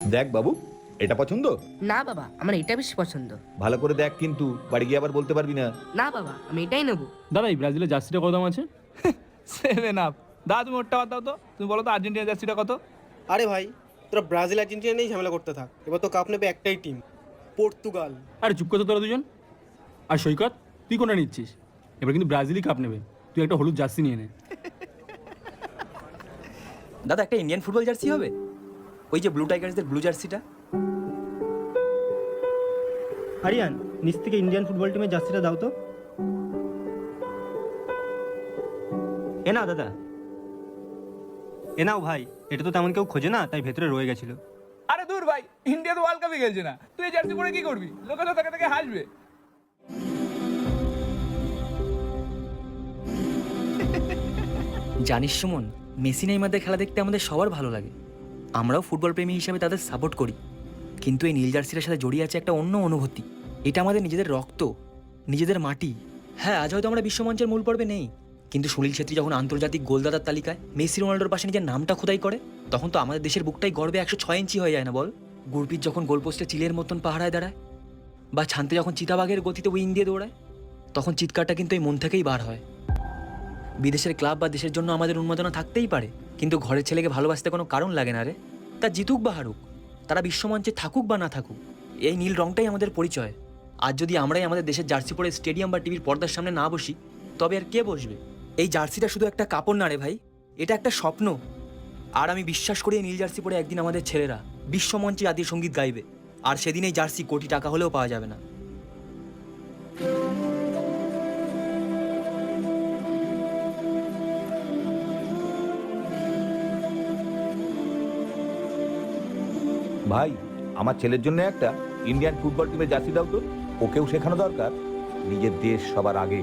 দেখ বাবু, এটা পছন্দ? না বাবা, আমার এটা বেশি পছন্দ। ভালো করে দেখ, কিন্তু বাড়ি গিয়ে আবার বলতে পারবি না। না বাবা, আমি এটাই নেবো। দাদা এই ব্রাজিলের জার্সিটা কত দাম আছে? 7 আপ। দাদা তুমি ওরটা বাদ দাও তো, তুমি বলো তো আর্জেন্টিনা জার্সিটা কত? আরে ভাই, তোরা ব্রাজিল আর্জেন্টিনা নিয়েই ঝামেলা করতে থাক। এবার তো কাপ নেবে একটাই টিম, পর্তুগাল। আরে চুপ করতো তোরা দুজন। আর সৈকত, তুই কোনটা নিচ্ছিস? এবার কিন্তু ব্রাজিলই কাপ নেবে। তুই একটা হলুদ জার্সি নিয়ে নে। দাদা একটা ইন্ডিয়ান ফুটবল জার্সি হবে, ওই যে ব্লু টাইগার্সদের ব্লু জার্সিটা। আরিয়ান, নিচ থেকে ইন্ডিয়ান ফুটবল টিমের জার্সিটা দাও তো। এ নাও দাদা, এ নাও ভাই। এটা তো তেমন কেউ খোঁজে না, তাই ভেতরে রয়ে গেছিল। আরে দূর ভাই, ইন্ডিয়া তো ওয়ার্ল্ড কাপে খেলছে না, তুই এই জার্সি পরে কি করবি? লোকে তো তাকে হাসবে। জানিস সুমন, মেসি নেইমারদের খেলা দেখতে আমাদের সবার ভালো লাগে। আমরাও ফুটবল প্রেমী হিসেবে তাদের সাপোর্ট করি, কিন্তু এই নীল জার্সিটার সাথে জড়িয়ে আছে একটা অন্য অনুভূতি। এটা আমাদের নিজেদের রক্ত, নিজেদের মাটি। হ্যাঁ, আজ হয়তো আমরা বিশ্বমঞ্চের মূল পর্বে নেই, কিন্তু সুনীল ছেত্রী যখন আন্তর্জাতিক গোলদাতার তালিকায় মেসি রোনাল্ডোর পাশে নিজের নামটা খোদাই করে, তখন তো আমাদের দেশের বুকটাই গর্বে 106 ইঞ্চি হয়ে যায় না বল? গুরপ্রীত যখন গোলপোস্টে চিলের মতন পাহারায় দাঁড়ায়, বা শান্তি যখন চিতাবাঘের গতিতে উইং দিয়ে দৌড়ায়, তখন চিৎকারটা কিন্তু এই মন থেকেই বার হয়। বিদেশের ক্লাব বা দেশের জন্য আমাদের উন্মাদনা থাকতেই পারে, কিন্তু ঘরের ছেলেকে ভালোবাসতে কোনো কারণ লাগে না রে। তা জিতুক বা হারুক, তারা বিশ্বমঞ্চে থাকুক বা না থাকুক, এই নীল রংটাই আমাদের পরিচয়। আজ যদি আমরাই আমাদের দেশের জার্সি পরে স্টেডিয়াম বা টিভির পর্দার সামনে না বসি, তবে আর কে বসবে? এই জার্সিটা শুধু একটা কাপড় না রে ভাই, এটা একটা স্বপ্ন। আর আমি বিশ্বাস করি এই নীল জার্সি পরে একদিন আমাদের ছেলেরা বিশ্বমঞ্চে জাতীয় সঙ্গীত গাইবে, আর সেদিন এই জার্সি কোটি টাকা হলেও পাওয়া যাবে না। ভাই, আমার ছেলের জন্য একটা ইন্ডিয়ান ফুটবল টিমের জার্সি দাও তো। ওকেও শেখানো দরকার নিজের দেশ সবার আগে।